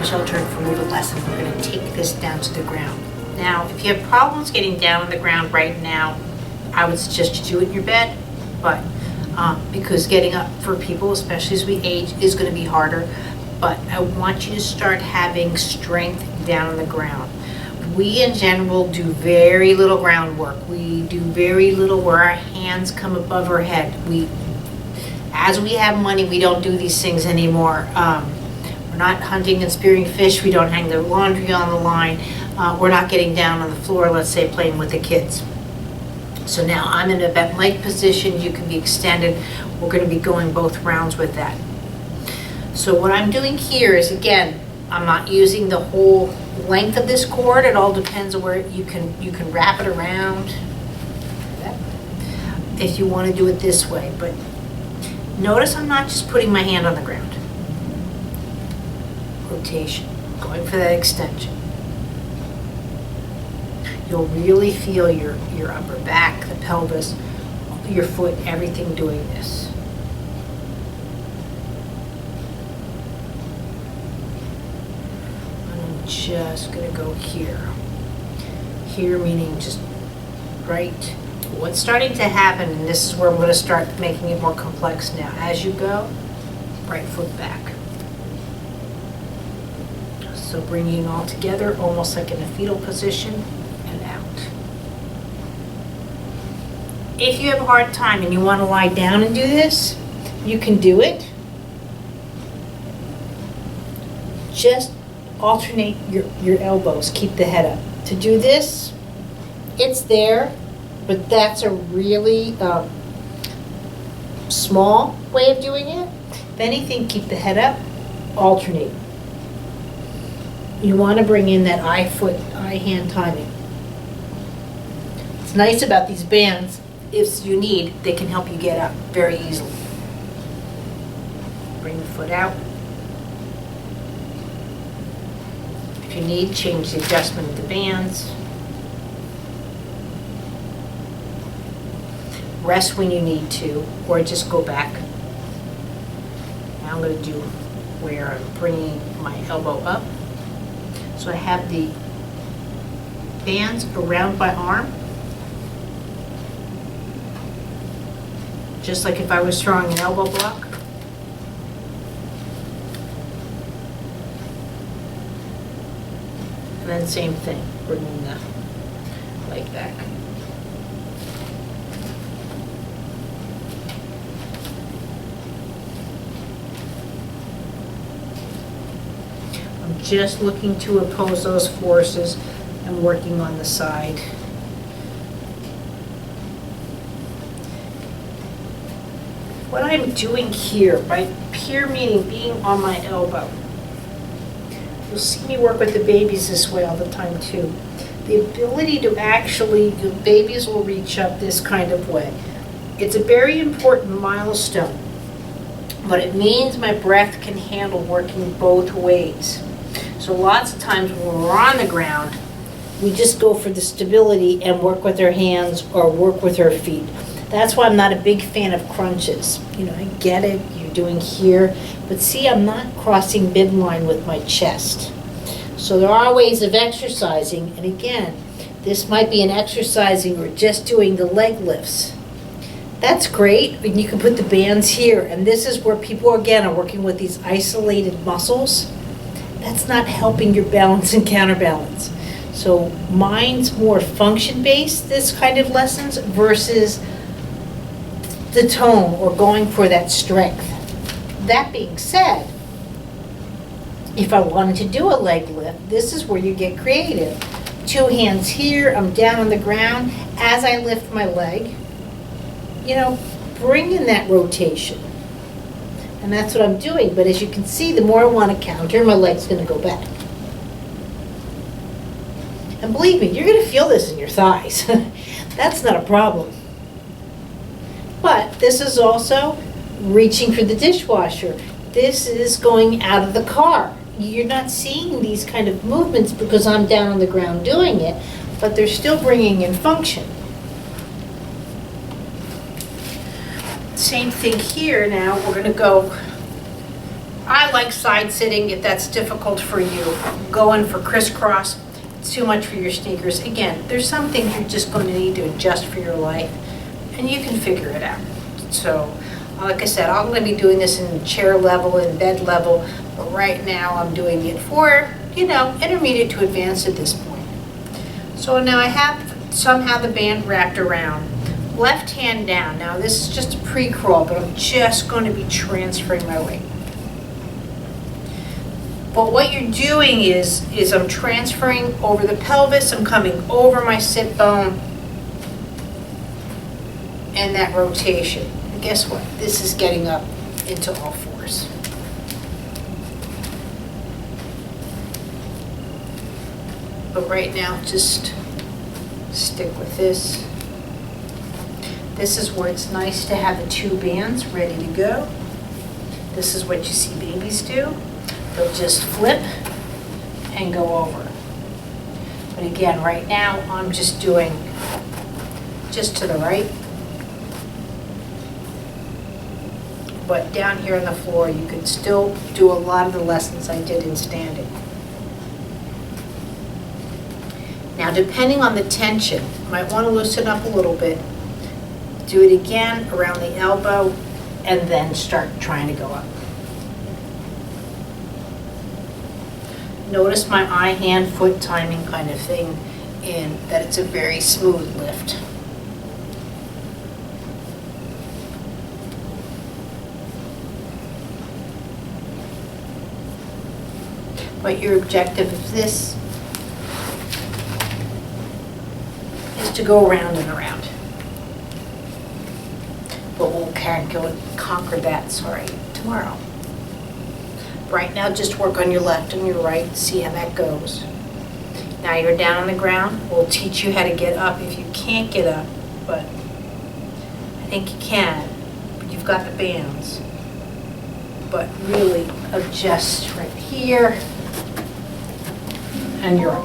Michelle Turk for Movement Lesson. We're going to take this down to the ground. Now, if you have problems getting down on the ground right now, I would suggest you do it in your bed, but because getting up for people, especially as we age, is going to be harder. But I want you to start having strength down on the ground. We in general do very little groundwork. We do very little where our hands come above our head. As we have money, we don't do these things anymore. We're not hunting and spearing fish. We don't hang their laundry on the line. We're not getting down on the floor, let's say, playing with the kids. So now I'm in a bent leg position. You can be extended. We're going to be going both rounds with that. So what I'm doing here is, again, I'm not using the whole length of this cord. It all depends on where you can wrap it around if you want to do it this way. But notice I'm not just putting my hand on the ground. Rotation, going for that extension. You'll really feel your upper back, the pelvis, your foot, everything doing this. Just gonna go here. Here meaning just right. What's starting to happen, and this is where I'm gonna start making it more complex now. As you go, right foot back. So bringing it all together, almost like in a fetal position, and out. If you have a hard time and you wanna lie down and do this, you can do it. Just alternate your elbows, keep the head up. To do this, it's there, but that's a really small way of doing it. If anything, keep the head up, alternate. You want to bring in that eye-foot, eye-hand timing. What's nice about these bands, if you need, they can help you get up very easily. Bring the foot out. If you need, change the adjustment of the bands. Rest when you need to, or just go back. Now I'm going to do where I'm bringing my elbow up. So I have the bands around my arm, just like if I was throwing an elbow block. And then same thing, bringing the leg back. I'm just looking to oppose those forces and working on the side. What I'm doing here, by here meaning being on my elbow, you'll see me work with the babies this way all the time too. The ability to actually, the babies will reach up this kind of way. It's a very important milestone, but it means my breath can handle working both ways. So lots of times when we're on the ground, we just go for the stability and work with our hands or work with our feet. That's why I'm not a big fan of crunches. You know, I get it, you're doing here, but see, I'm not crossing midline with my chest. So there are ways of exercising, and again, this might be an exercising or just doing the leg lifts. That's great, and you can put the bands here, and this is where people, again, are working with these isolated muscles. That's not helping your balance and counterbalance. So mine's more function-based, this kind of lessons, versus the tone or going for that strength. That being said, if I wanted to do a leg lift, this is where you get creative. 2 hands here, I'm down on the ground. As I lift my leg, you know, bring in that rotation. And that's what I'm doing. But as you can see, the more I want to counter, my leg's going to go back. And believe me, you're going to feel this in your thighs. That's not a problem. But this is also reaching for the dishwasher. This is going out of the car. You're not seeing these kind of movements because I'm down on the ground doing it, but they're still bringing in function. Same thing here now. We're going to go I like side sitting if that's difficult for you. Going for crisscross, it's too much for your sneakers. Again, there's some things you're just going to need to adjust for your life, and you can figure it out. So, like I said, I'm going to be doing this in chair level and bed level, but right now I'm doing it for, intermediate to advanced at this point. So now I have somehow the band wrapped around. Left hand down. Now this is just a pre-crawl, but I'm just going to be transferring my weight. But what you're doing is I'm transferring over the pelvis, I'm coming over my sit bone, and that rotation. And guess what? This is getting up into all fours. But right now, just stick with this. This is where it's nice to have the two bands ready to go. This is what you see babies do. They'll just flip and go over. But again, right now, I'm just doing just to the right. But down here on the floor, you can still do a lot of the lessons I did in standing. Now, depending on the tension, you might want to loosen up a little bit. Do it again around the elbow, and then start trying to go up. Notice my eye, hand, foot timing kind of thing, in that it's a very smooth lift. But your objective of this is to go around and around. But we'll conquer that, tomorrow. Right now, just work on your left and your right, see how that goes. Now you're down on the ground. We'll teach you how to get up if you can't get up, but I think you can. But you've got the bands. But really adjust right here, and you're up.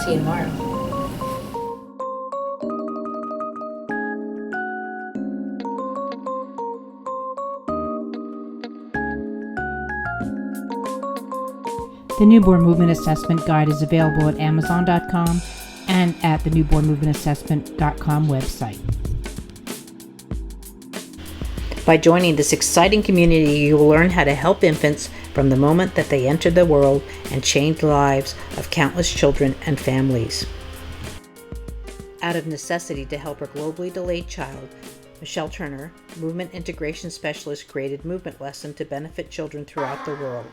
See you tomorrow. The Newborn Movement Assessment Guide is available at Amazon.com and at the newbornmovementassessment.com website. By joining this exciting community, you will learn how to help infants from the moment that they enter the world and change the lives of countless children and families. Out of necessity to help her globally delayed child, Michelle Turner, Movement Integration Specialist, created Movement Lesson to benefit children throughout the world.